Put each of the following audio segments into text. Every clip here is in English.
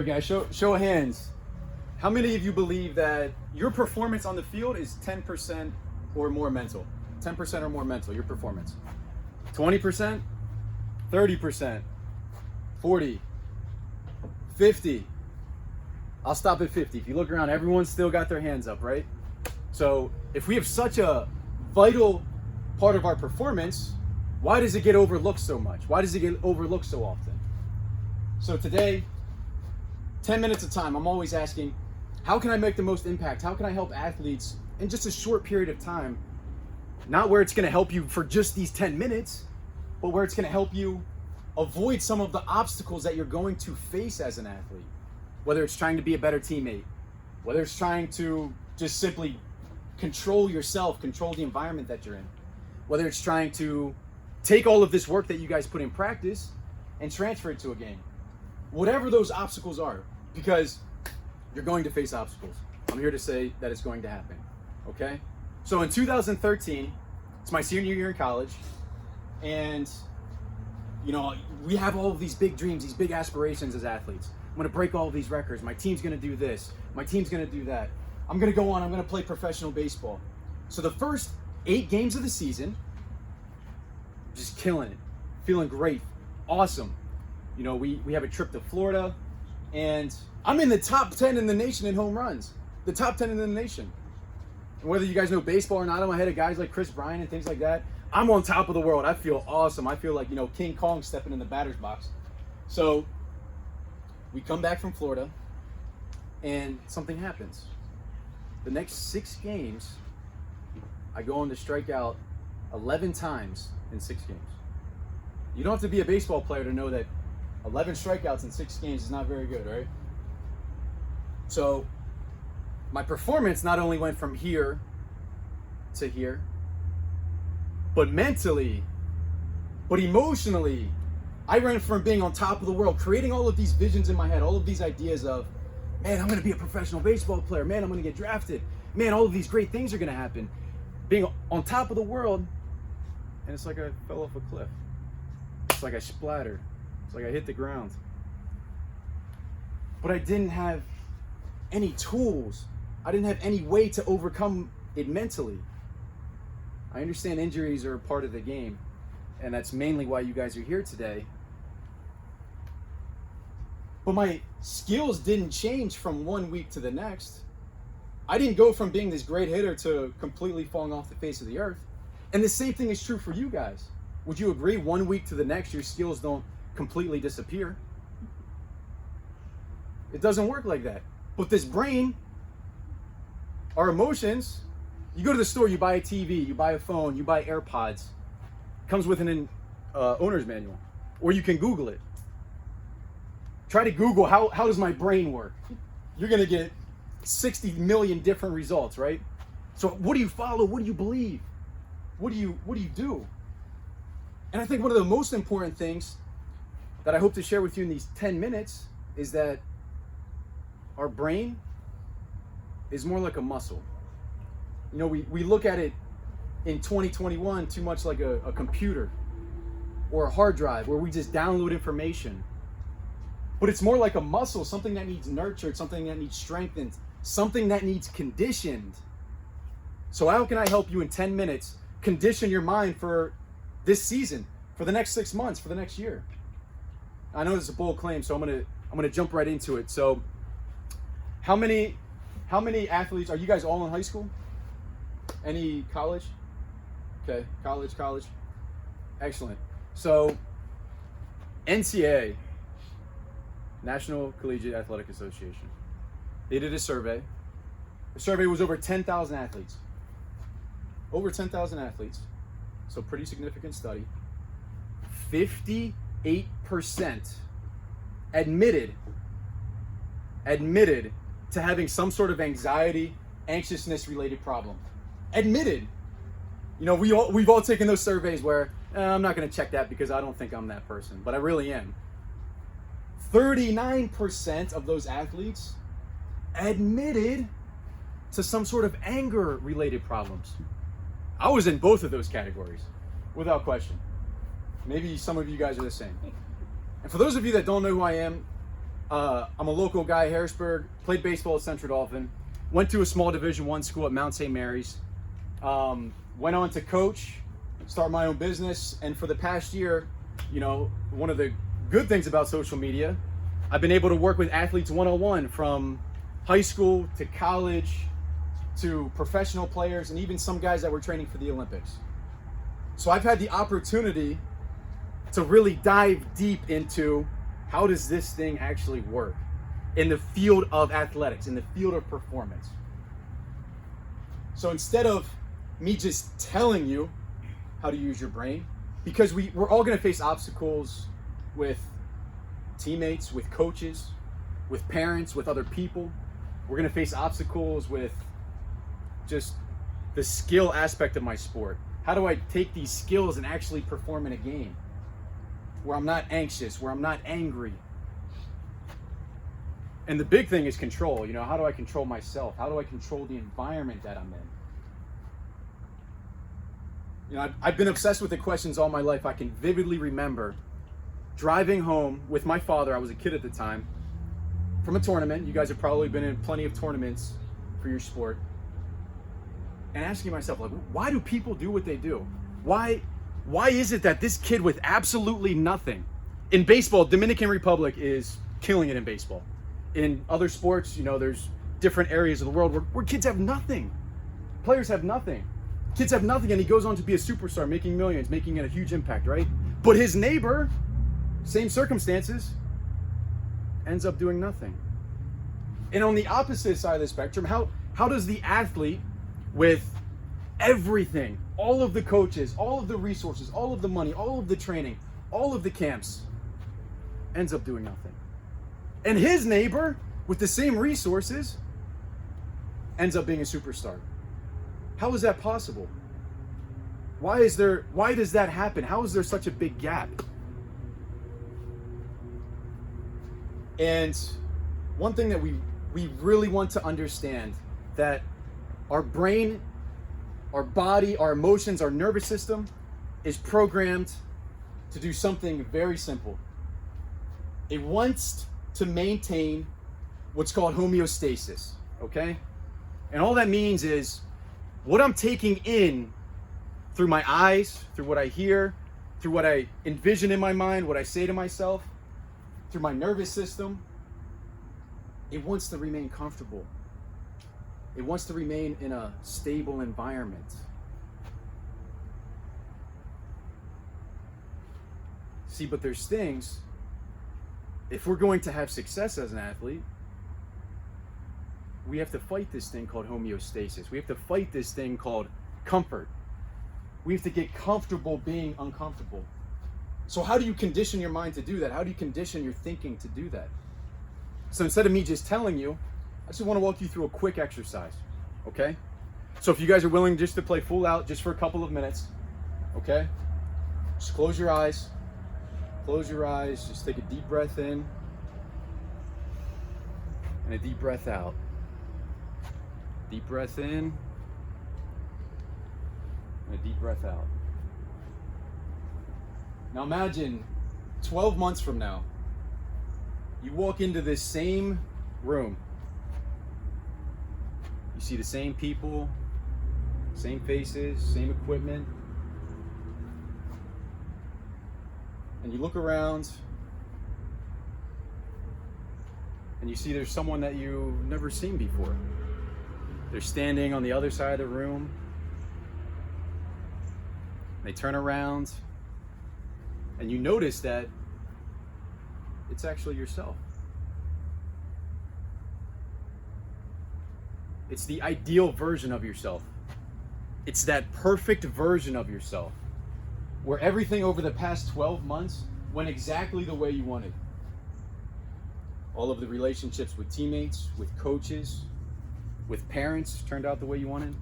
right, guys, show of hands. How many of you believe that your performance on the field is 10% or more mental? 10% or more mental, your performance. 20%, 30%, 40, 50. I'll stop at 50. If you look around, everyone's still got their hands up, right? So if we have such a vital part of our performance, why does it get overlooked so much? Why does it get overlooked so often? So today, 10 minutes of time, I'm always asking, how can I make the most impact? How can I help athletes in just a short period of time? Not where it's going to help you for just these 10 minutes, but where it's going to help you avoid some of the obstacles that you're going to face as an athlete. Whether it's trying to be a better teammate, whether it's trying to just simply control yourself, control the environment that you're in, whether it's trying to take all of this work that you guys put in practice and transfer it to a game. Whatever those obstacles are, because you're going to face obstacles. I'm here to say that it's going to happen, okay? So in 2013, it's my senior year in college, and you know, we have all of these big dreams, these big aspirations as athletes. I'm gonna break all of these records. My team's gonna do this. My team's gonna do that. I'm gonna go on, I'm gonna play professional baseball. So the first 8 games of the season, just killing it, feeling great, awesome. You know, we have a trip to Florida, and I'm in the top 10 in the nation in home runs. The top 10 in the nation. And whether you guys know baseball or not, I'm ahead of guys like Chris Bryant and things like that. I'm on top of the world. I feel awesome. I feel like, you know, King Kong stepping in the batter's box. So we come back from Florida, and something happens. The next 6 games, I go on to strike out 11 times in 6 games. You don't have to be a baseball player to know that 11 strikeouts in 6 games is not very good, right? So my performance not only went from here to here, but mentally, but emotionally, I ran from being on top of the world, creating all of these visions in my head, all of these ideas of, man, I'm gonna be a professional baseball player, man, I'm gonna get drafted, man, all of these great things are gonna happen. Being on top of the world, and it's like I fell off a cliff. It's like I splattered. It's like I hit the ground. But I didn't have any tools. I didn't have any way to overcome it mentally. I understand injuries are a part of the game, and that's mainly why you guys are here today. But my skills didn't change from one week to the next. I didn't go from being this great hitter to completely falling off the face of the earth. And the same thing is true for you guys. Would you agree, one week to the next, your skills don't completely disappear? It doesn't work like that. But this brain, our emotions, you go to the store, you buy a TV, you buy a phone, you buy AirPods. It comes with an owner's manual. Or you can Google it. Try to Google, how does my brain work? You're gonna get 60 million different results, right? So what do you follow? What do you believe? What do you do? And I think one of the most important things that I hope to share with you in these 10 minutes is that our brain is more like a muscle. You know, we look at it in 2021 too much like a computer or a hard drive where we just download information. But it's more like a muscle, something that needs nurtured, something that needs strengthened, something that needs conditioned. So how can I help you in 10 minutes condition your mind for this season, for the next 6 months, for the next year? I know this is a bold claim, so I'm gonna jump right into it. So how many athletes, are you guys all in high school? Any college? Okay, college. Excellent. So NCAA, National Collegiate Athletic Association, they did a survey. The survey was over 10,000 athletes. Over 10,000 athletes. So pretty significant study. 58% admitted to having some sort of anxiety, anxiousness related problem. Admitted. You know, we've all taken those surveys where I'm not going to check that because I don't think I'm that person, but I really am. 39% of those athletes admitted to some sort of anger related problems. I was in both of those categories, without question. Maybe some of you guys are the same. And for those of you that don't know who I am, I'm a local guy, Harrisburg. Played baseball at Central Dauphin. Went to a small Division I school at Mount St. Mary's. Went on to coach, start my own business, and for the past year, one of the good things about social media, I've been able to work with athletes one-on-one from high school to college to professional players and even some guys that were training for the Olympics. So I've had the opportunity to really dive deep into how does this thing actually work in the field of athletics, in the field of performance. So instead of me just telling you how to use your brain, because we're all going to face obstacles with teammates, with coaches, with parents, with other people. We're going to face obstacles with just the skill aspect of my sport. How do I take these skills and actually perform in a game where I'm not anxious, where I'm not angry? And the big thing is control. How do I control myself? How do I control the environment that I'm in? I've been obsessed with the questions all my life. I can vividly remember driving home with my father, I was a kid at the time, from a tournament. You guys have probably been in plenty of tournaments for your sport. And asking myself, why do people do what they do? Why is it that this kid with absolutely nothing, in baseball, Dominican Republic is killing it in baseball. In other sports, there's different areas of the world where kids have nothing. Players have nothing. Kids have nothing, and he goes on to be a superstar, making millions, making a huge impact, right? But his neighbor, same circumstances, ends up doing nothing. And on the opposite side of the spectrum, how does the athlete with everything, all of the coaches, all of the resources, all of the money, all of the training, all of the camps, ends up doing nothing? And his neighbor with the same resources ends up being a superstar. How is that possible? Why does that happen? How is there such a big gap? And one thing that we really want to understand, that our brain, our body, our emotions, our nervous system is programmed to do something very simple. It wants to maintain what's called homeostasis, okay? And all that means is what I'm taking in through my eyes, through what I hear, through what I envision in my mind, what I say to myself, through my nervous system, it wants to remain comfortable. It wants to remain in a stable environment. See, but there's things, if we're going to have success as an athlete, we have to fight this thing called homeostasis. We have to fight this thing called comfort. We have to get comfortable being uncomfortable. So how do you condition your mind to do that? How do you condition your thinking to do that? So instead of me just telling you, I just want to walk you through a quick exercise, okay? So if you guys are willing just to play full out just for a couple of minutes, okay? Just close your eyes. Close your eyes. Just take a deep breath in and a deep breath out. Deep breath in and a deep breath out. Now imagine 12 months from now, you walk into this same room. You see the same people, same faces, same equipment. And you look around and you see there's someone that you've never seen before. They're standing on the other side of the room. They turn around and you notice that it's actually yourself. It's the ideal version of yourself. It's that perfect version of yourself where everything over the past 12 months went exactly the way you wanted. All of the relationships with teammates, with coaches, with parents turned out the way you wanted.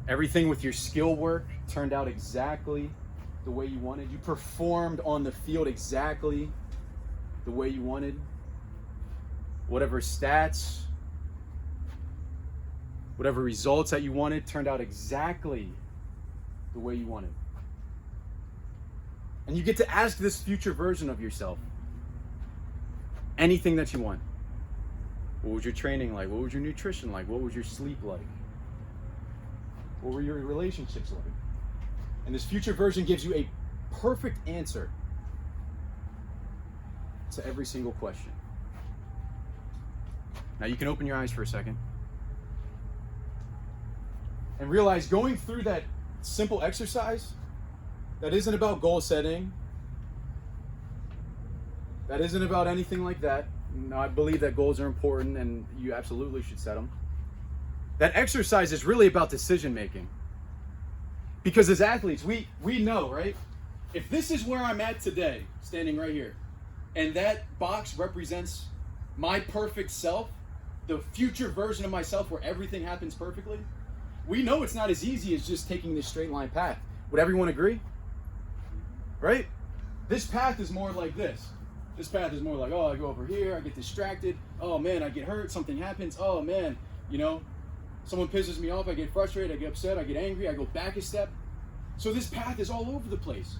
Everything with your skill work turned out exactly the way you wanted. You performed on the field exactly the way you wanted. Whatever stats, whatever results that you wanted turned out exactly the way you wanted. And you get to ask this future version of yourself, anything that you want. What was your training like? What was your nutrition like? What was your sleep like? What were your relationships like? And this future version gives you a perfect answer to every single question. Now you can open your eyes for a second and realize going through that simple exercise that isn't about goal setting, that isn't about anything like that. Now, I believe that goals are important and you absolutely should set them. That exercise is really about decision making. Because as athletes, we know, right? If this is where I'm at today, standing right here, and that box represents my perfect self, the future version of myself where everything happens perfectly, we know it's not as easy as just taking this straight line path. Would everyone agree? Right? This path is more like this. This path is more like, oh, I go over here, I get distracted. Oh man, I get hurt, something happens. Oh man, someone pisses me off, I get frustrated, I get upset, I get angry, I go back a step. So this path is all over the place.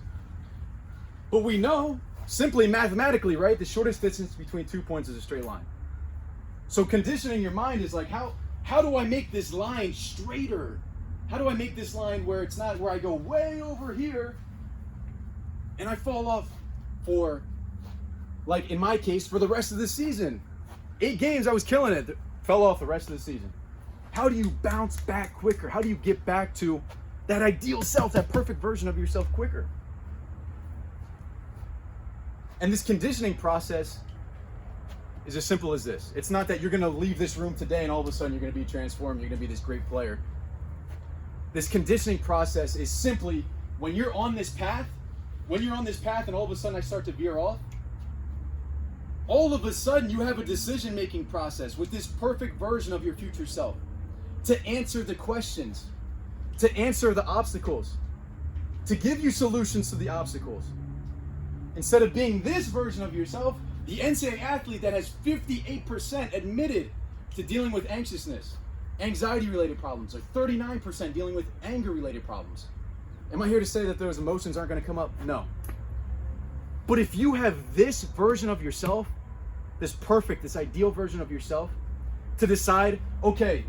But we know, simply mathematically, right, the shortest distance between 2 points is a straight line. So conditioning your mind is like, how do I make this line straighter? How do I make this line where it's not where I go way over here and I fall off for, like in my case, for the rest of the season. 8 games, I was killing it, fell off the rest of the season. How do you bounce back quicker? How do you get back to that ideal self, that perfect version of yourself quicker? And this conditioning process is as simple as this. It's not that you're going to leave this room today and all of a sudden you're going to be transformed, you're going to be this great player. This conditioning process is simply when you're on this path and all of a sudden I start to veer off, all of a sudden you have a decision-making process with this perfect version of your future self to answer the questions, to answer the obstacles, to give you solutions to the obstacles. Instead of being this version of yourself, the NCAA athlete that has 58% admitted to dealing with anxiousness, anxiety-related problems, or 39% dealing with anger-related problems. Am I here to say that those emotions aren't going to come up? No. But if you have this version of yourself, this perfect, this ideal version of yourself, to decide, okay,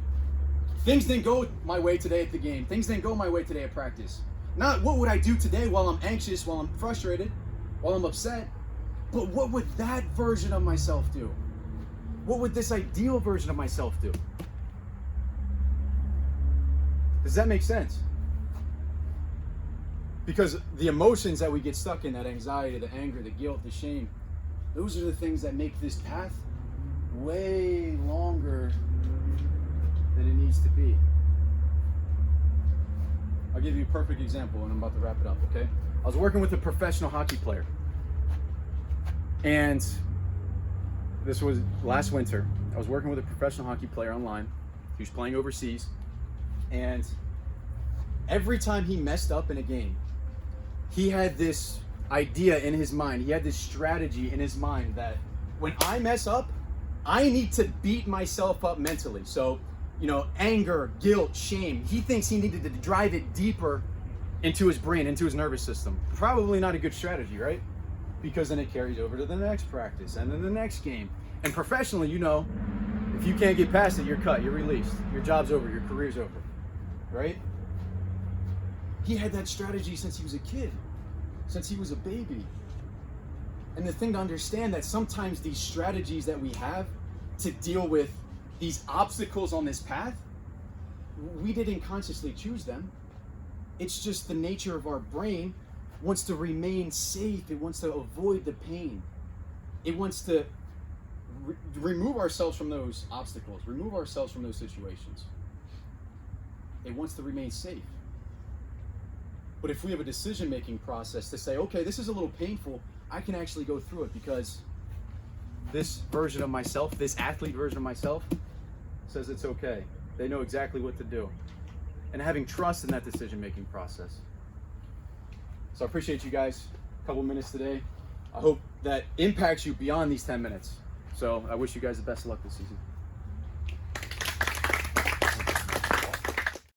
things didn't go my way today at the game. Things didn't go my way today at practice. Not what would I do today while I'm anxious, while I'm frustrated, while I'm upset, but what would that version of myself do? What would this ideal version of myself do? Does that make sense? Because the emotions that we get stuck in, that anxiety, the anger, the guilt, the shame, those are the things that make this path way longer than it needs to be. I'll give you a perfect example and I'm about to wrap it up, okay? I was working with a professional hockey player. And this was last winter. I was working with a professional hockey player online. He was playing overseas. And every time he messed up in a game, he had this idea in his mind. He had this strategy in his mind that when I mess up, I need to beat myself up mentally. So, anger, guilt, shame. He thinks he needed to drive it deeper into his brain, into his nervous system. Probably not a good strategy, right? Because then it carries over to the next practice and then the next game. And professionally, if you can't get past it, you're cut, you're released. Your job's over, your career's over, right? He had that strategy since he was a kid, since he was a baby. And the thing to understand that sometimes these strategies that we have to deal with these obstacles on this path, we didn't consciously choose them. It's just the nature of our brain wants to remain safe. It wants to avoid the pain. It wants to remove ourselves from those obstacles, remove ourselves from those situations. It wants to remain safe. But if we have a decision-making process to say, okay, this is a little painful, I can actually go through it because this version of myself, this athlete version of myself, says it's okay. They know exactly what to do. And having trust in that decision-making process. So I appreciate you guys. A couple minutes today. I hope that impacts you beyond these 10 minutes. So I wish you guys the best of luck this season.